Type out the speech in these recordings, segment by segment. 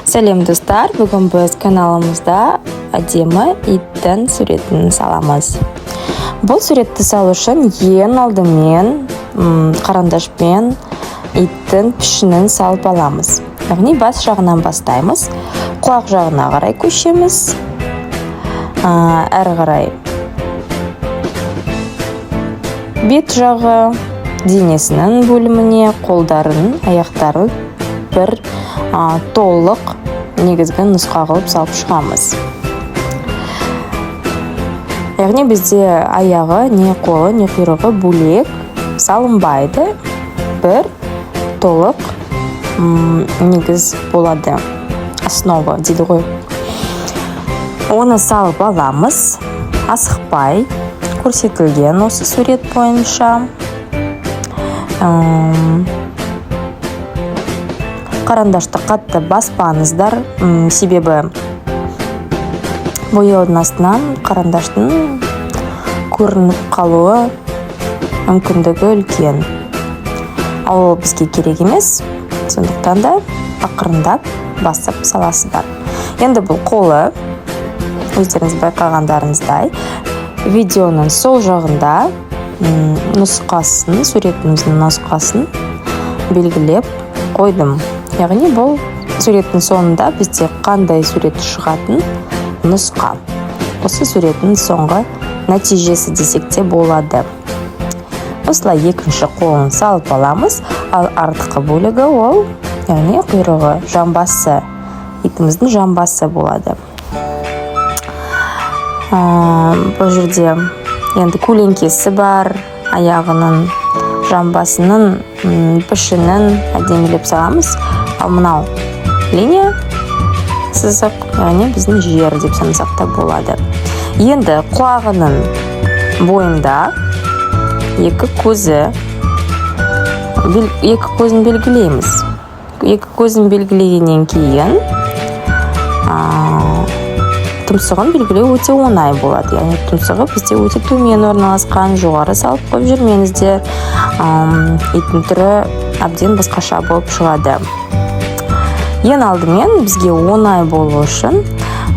Сәлем достар, бүгін біз каналымызда әдемі иттің суретін саламыз. Бұл суретті салу үшін ең алдымен қарандашпен иттің пішінін салып аламыз. Яғни бас жағынан бастаймыз, құлақ жағына қарай көшеміз, әрі қарай бет жағы, денесінің бөліміне, қолдарын, аяқтарын бір толық негізгі нұсқа қылып салып шығамыз. Яғни бізде аяғы, не қолы, не құйрығы бөлек салынбайды. Бір толық негіз болады. Основа дейді ғой. Оны салып аламыз. Асықпай көрсетілген осы сурет бойынша. Қарандашты қатты баспаңыздар, себебі бояудың астынан қарандаштың көрініп қалуы мүмкіндігі үлкен. Ол бізге керек емес, сондықтан да ақырындап басып саласыздар. Енді бұл қолы, өздеріңіз байқағандарыңыздай, видеоның сол жағында нұсқасын, суретіміздің нұсқасын белгілеп қойдым. Яғни бұл суреттің соңында бізде қандай сурет шығатын нұсқа. Осы суреттің соңғы нәтижесі десек те болады. Осылай екінші қолын салып аламыз, ал артқы бөлігі ол, яғни құйрығы, жамбасы, итіміздің жамбасы болады. Бұл жерде енді көлеңкесі бар, аяғының, жамбасының пішінін әдемілеп саламыз. Ал мынау линия сызық, яғни біздің жер деп санасақ та болады. Енді құлағының бойында екі көзін белгілейміз. Екі көзін белгілегеннен кейін тұмсығын белгілеу өте оңай болады. Яғни тұмсығы бізде өте төмен орналасқан, жоғары салып қойып жүрмеңіздер. Иттің түрі әбден басқаша болып шығады. Ең алдымен бізге оңай болу үшін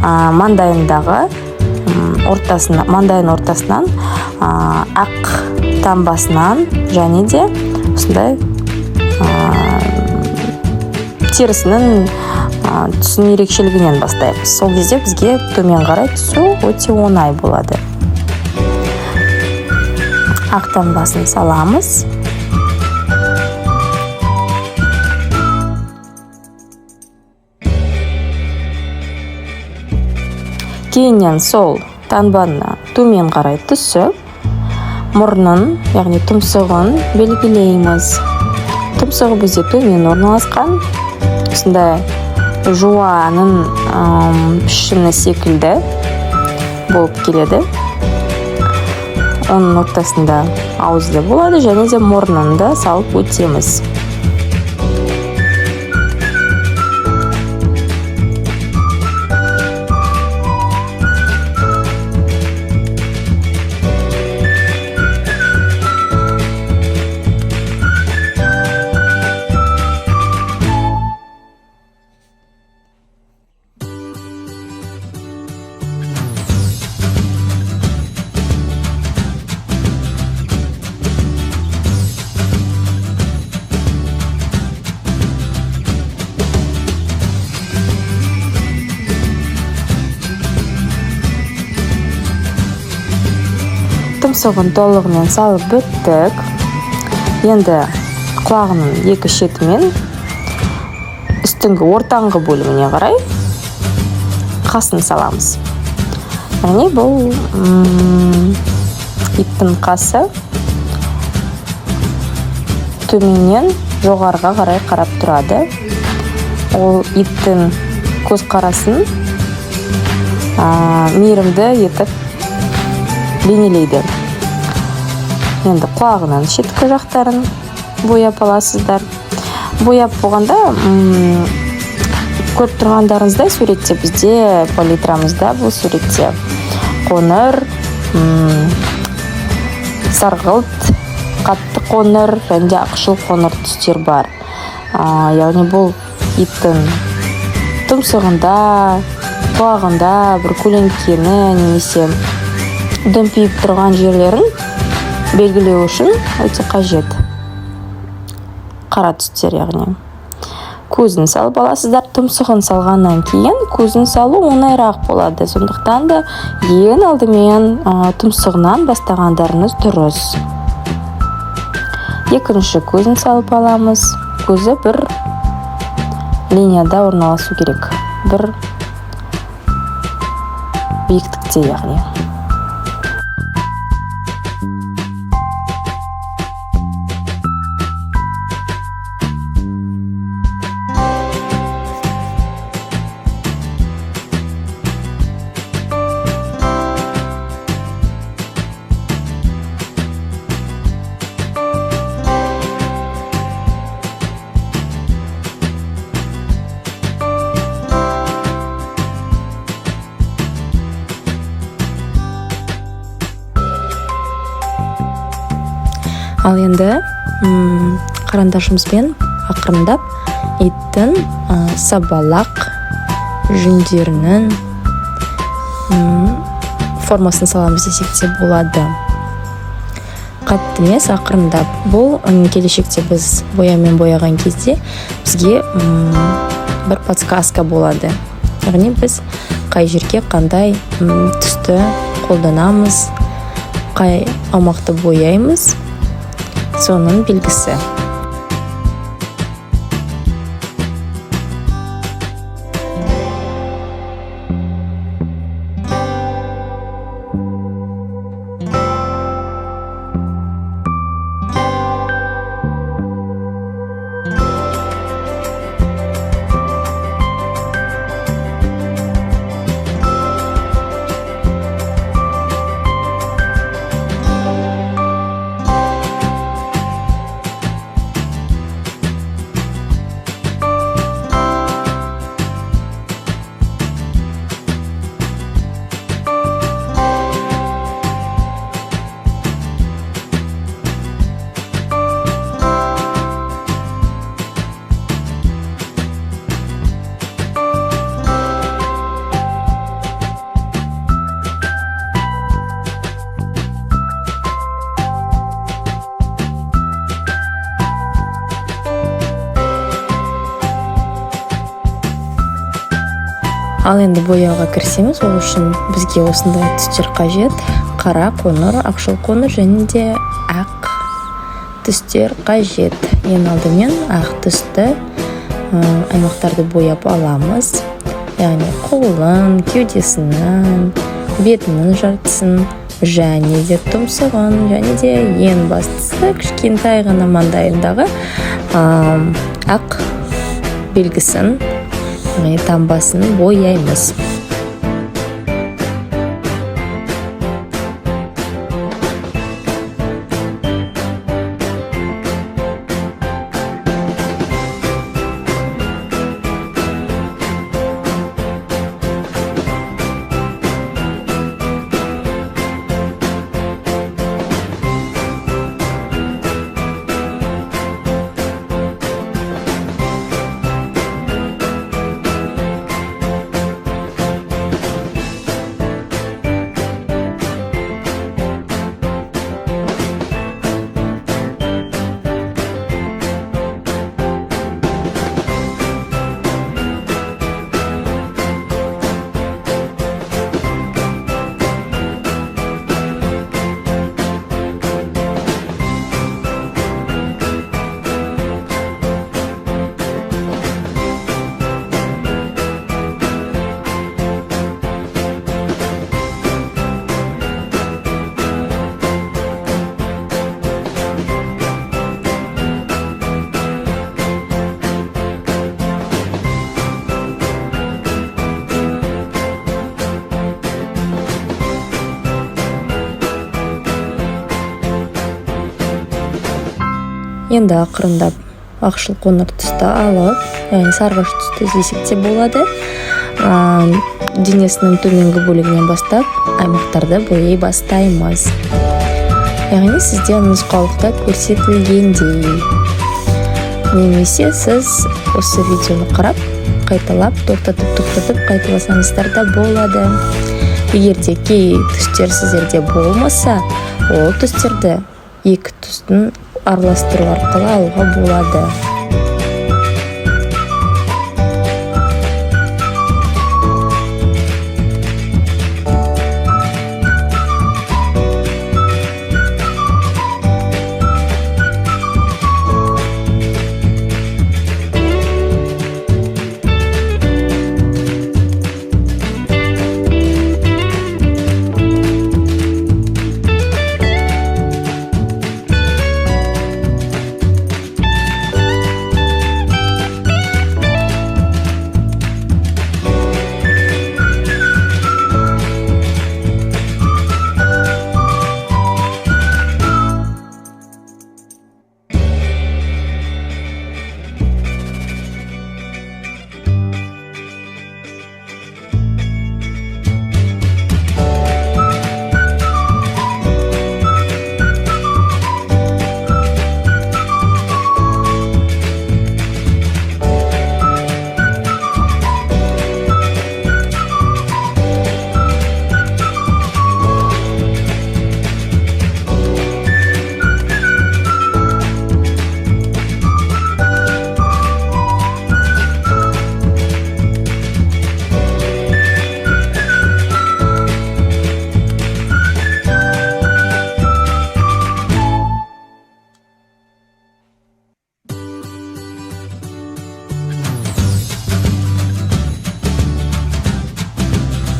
маңдайын ортасынан ақ таңбасынан және де осындай терісінің түсін ерекшелігінен бастаймыз. Сол кезде бізге төмен қарай түсу өте оңай болады. Ақ таңбасын саламыз. Кейіннен сол таңбаны төмен қарай түсіп, мұрнын, яғни тұмсығын белгілейміз. Тұмсығы бізде төмен орналасқан, осындай жуанның пішіні секілді болып келеді. Оның ортасында ауызды болады, және де мұрнында салып өтеміз. Тұмсығын толығымен салып бүттік. Енді құлағының екі шетімен үстіңгі ортаңғы бөліміне қарай қасын саламыз. Яғни бұл иттің қасы төменнен жоғарға қарай қарап тұрады. Ол иттің көзқарасын мейірімді етіп бейнелейді. Енді құлағының шеткі жақтарын бояп аласыздар. Бояп болғанда көріп тұрғандарыңыздай суретте бізде палитрамызда бұл суретте қоңыр, сарғылт, қатты қоңыр және де ақшыл қоңыр түстер бар. Яғни бұл иттің тұмсығында, құлағында бір көлеңкені немесе дүмпиіп тұрған жерлерін белгілеу үшін өте қажет. Қара түстер яғни. Көзін салып аласыздар. Тұмсығын салғаннан кейін көзін салу оңайырақ болады. Сондықтан да ең алдымен тұмсығынан бастағандарыңыз дұрыс. Екінші көзін салып аламыз. Көзі бір линияда орналасу керек. Бір биіктікте яғни. Ал енді қарындашымызбен ақырындап иттің сабалақ жүндерінің формасын саламыз десек те болады. Қатты емес, ақырындап. Бұл келешекте біз боямен бояған кезде бізге бір подсказка болады. Яғни біз қай жерге қандай түсті қолданамыз, қай аумақты бояймыз, соның белгісі. Ал енді бояуға кірсеміз, ол үшін бізге осындай түстер қажет. Қара қоңыр, ақшыл қоңыр және де ақ түстер қажет. Ең алдымен ақ түсті аймақтарды бояп аламыз. Яғни қолын, кеудесінің, бетінің жартысын, және де тұмсығын, және де ең бастысы кішкентай ғана маңдайындағы ақ белгісін, таңбасын бояймыз. Енді ақырындап ақшыл қоңыр түсті алып, яғни сарғыш түсті іздесек те болады. Денесінің төменгі бөлігінен бастап аймақтарды бояй бастаймыз. Яғни сізде нұсқаулықта көрсетілгендей. Немесе сіз осы видеоны қарап қайталап тоқтатып қайталасаңыздар да болады. Егер де кей түстер сіздерде болмаса, ол түстерді екі түстің араластыру арқылы алуға болады.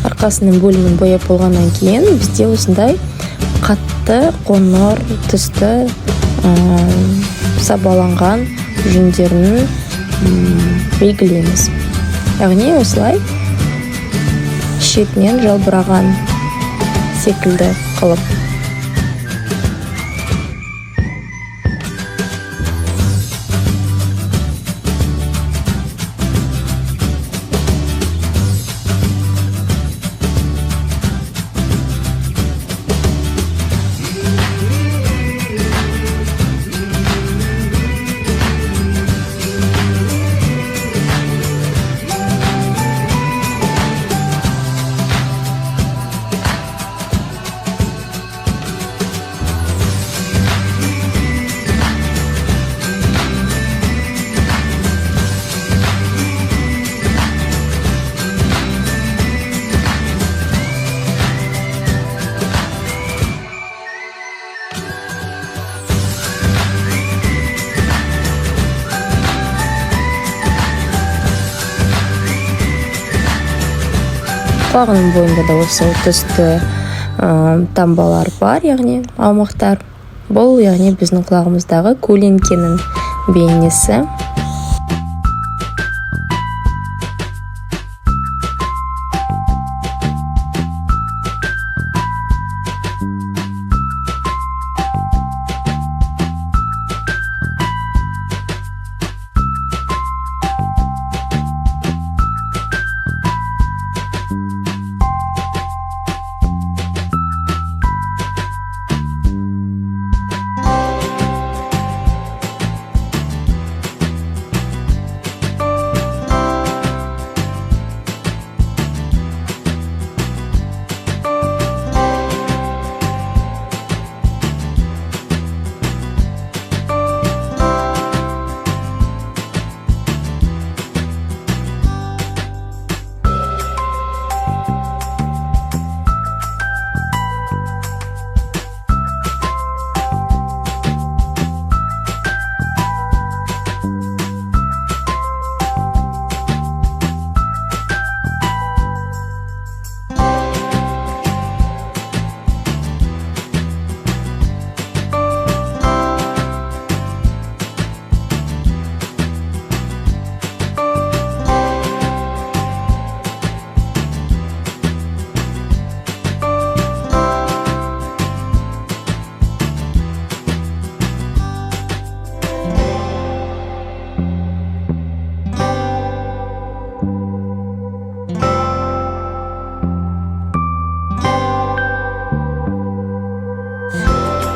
Арқасының бөлімін бояп болғаннан кейін бізде осындай қатты қоңыр түсті сабаланған жүндерін белгілейміз. Яғни осылай шетінен жалбыраған секілді қылып. Құлағының бойында да осы түсті тамбалар бар, яғни аумақтар. Бұл яғни біздің құлағымыздағы көлеңкенің бейнесі.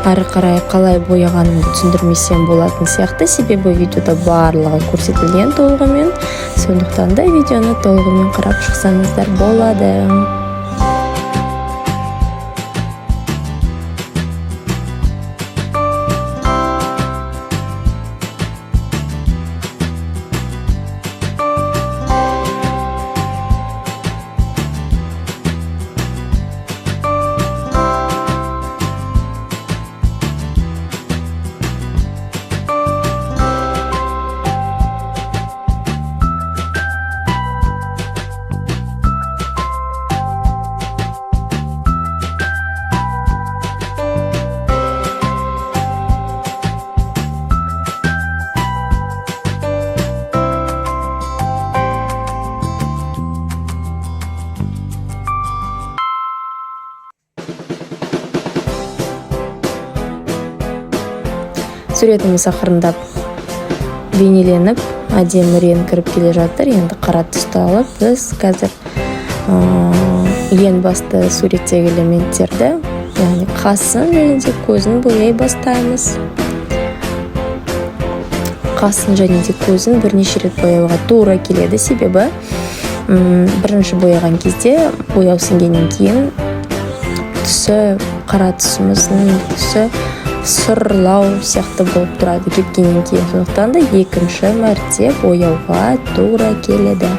ары қарай қалай бояғанымды түсіндірмесем болатын сияқты, себебі видеода барлығы көрсетілген толығымен. Сондықтан да видеоны толығымен қарап шықсаңыздар болады. Суретіміз ақырындап бейнеленіп, әдемі рең кіріп келе жатыр. Енді қара түсті алып, біз қазір ең басты суреттегі элементтерді, яғни қасын және де көзін бояй бастаймыз. Қасын және де көзін бірнеше рет бояуға тура келеді, себебі бірінші бояған кезде бояу сіңгеннен кейін түсі, қара түсіміздің түсі сұрлау сияқты болып тұрады кеткеннен кейін. Сондықтан да екінші мәрте бояуға тура келеді.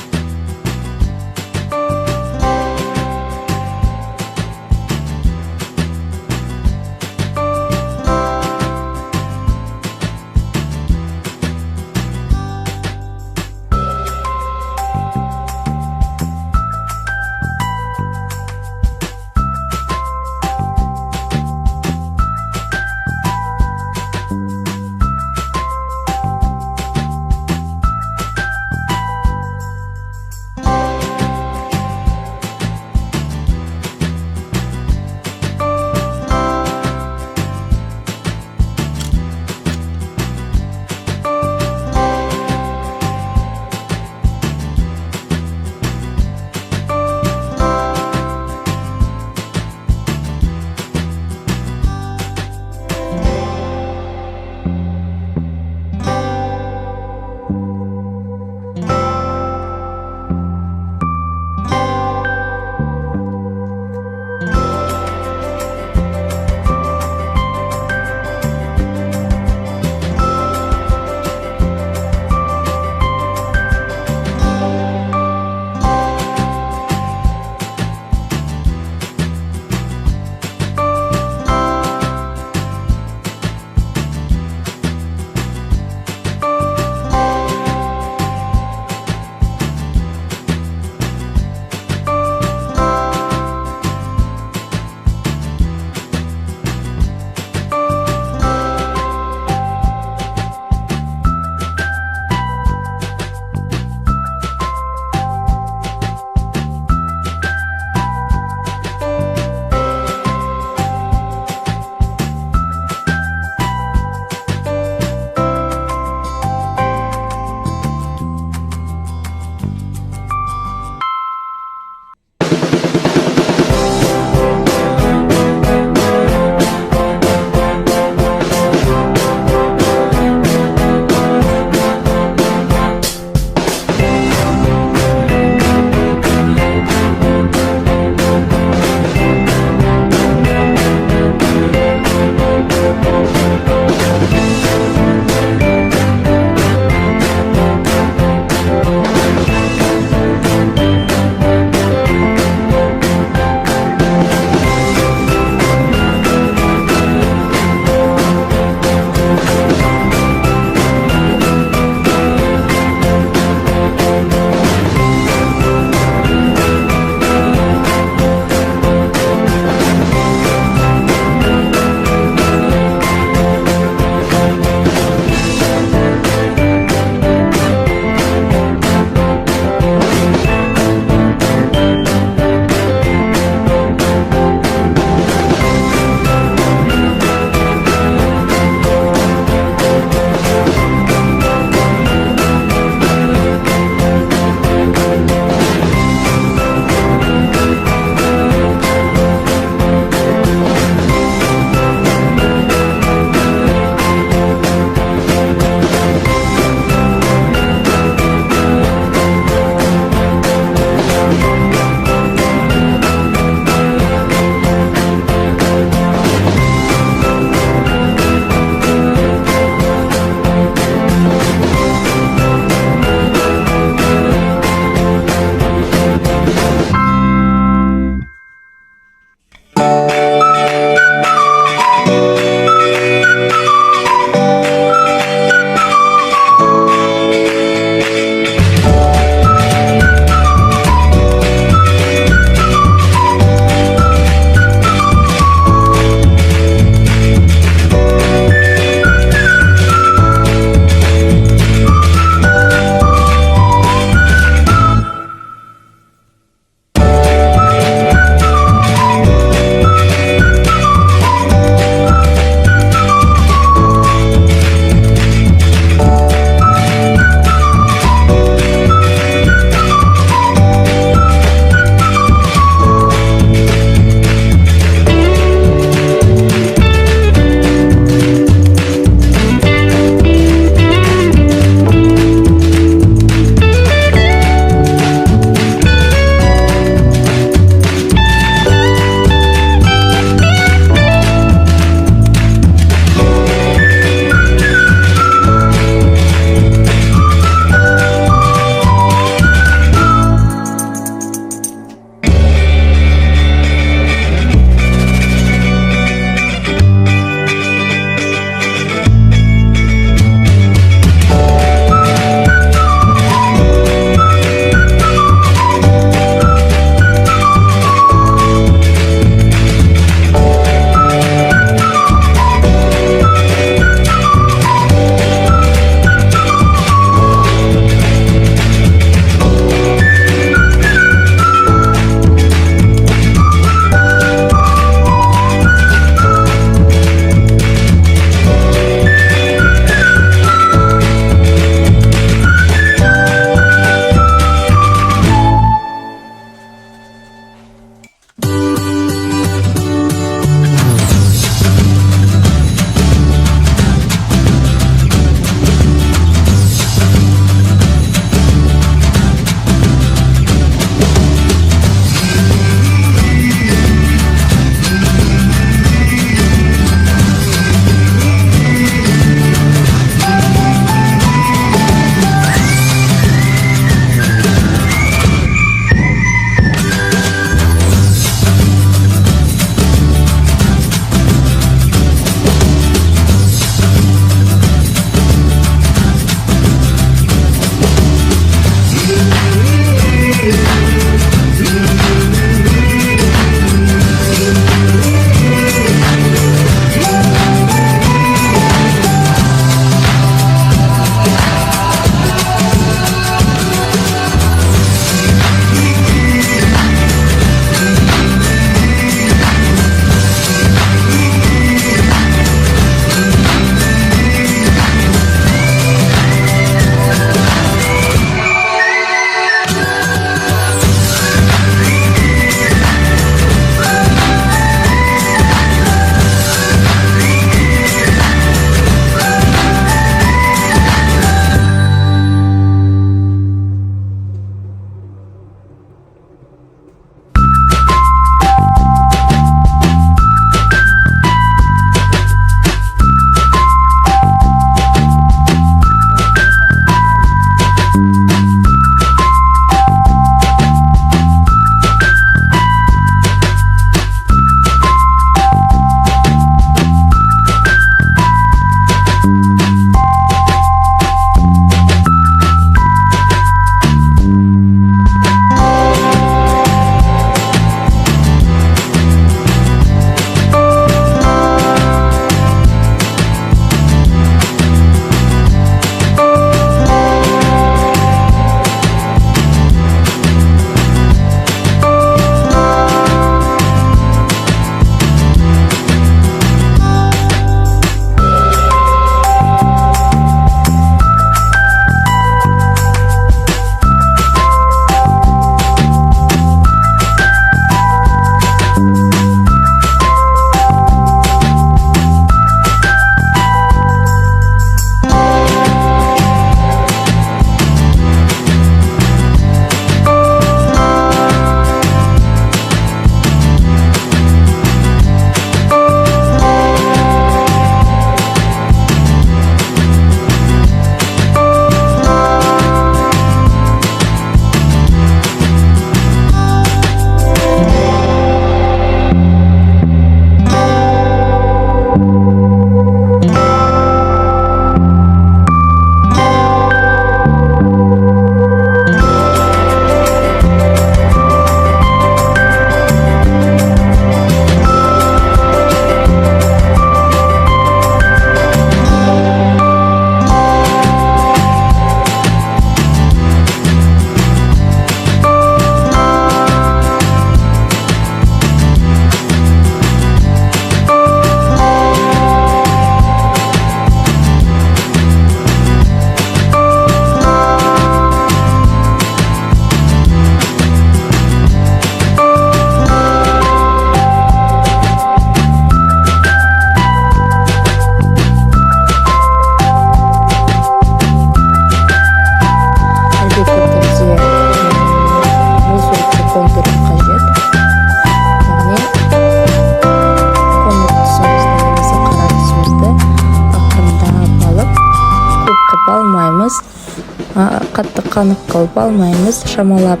қатты қанық қылып алмаймыз, шамалап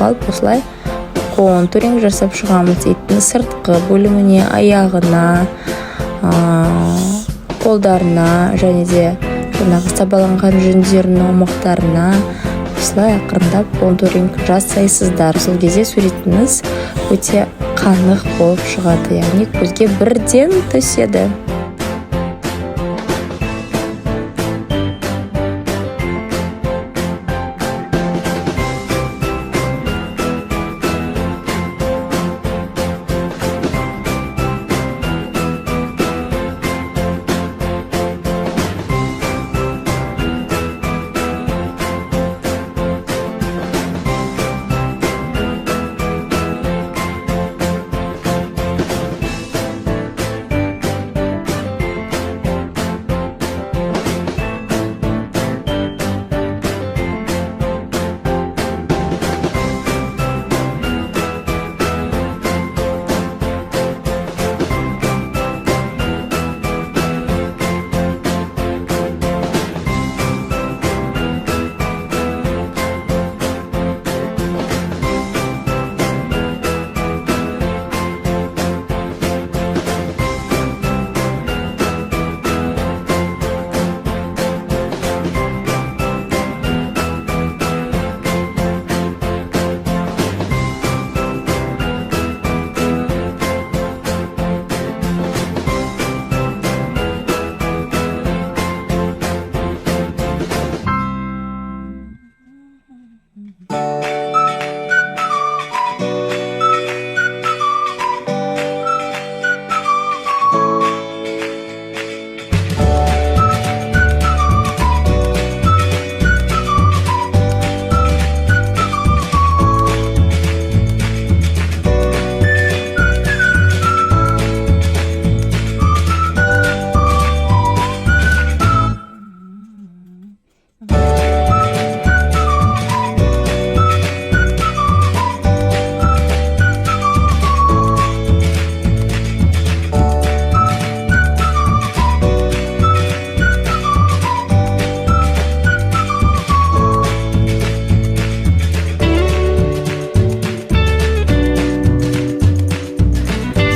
алып осылай контуринг жасап шығамыз. Иттің сыртқы бөліміне, аяғына, қолдарына және де жаңағы сабаланған жүндерінің омақтарына осылай ақырындап контуринг жасайсыздар. Сол кезде суретіңіз өте қанық болып шығады, яғни көзге бірден түседі.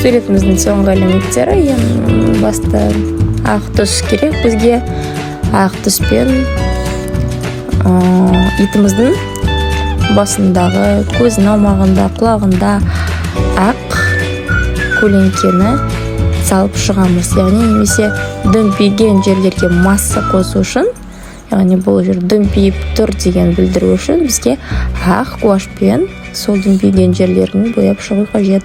Суретіміздің соңғы элементтері ең басты ақ түс керек бізге. Ақ түспен итіміздің басындағы, көзінің аумағында, құлағында ақ көлеңкені салып шығамыз. Яғни немесе дөмпиген жерлерге масса қосу үшін, яғни бұл жер дөмпиіп тұр деген білдіру үшін бізге ақ гуашьпен сол дөмпиген жерлерін бояп шығу қажет.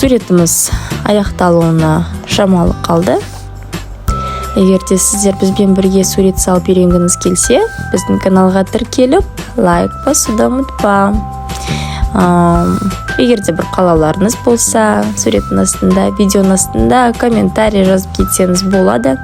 суретіміз аяқталуына шамалы қалды. Егер де сіздер бізбен бірге сурет салып үйренгіңіз келсе, біздің каналға тіркеліп, лайк басуды ұмытпа. Егер де бір қалауларыңыз болса, суреттің астында, видеоның астында комментарий жазып кетсеңіз болады.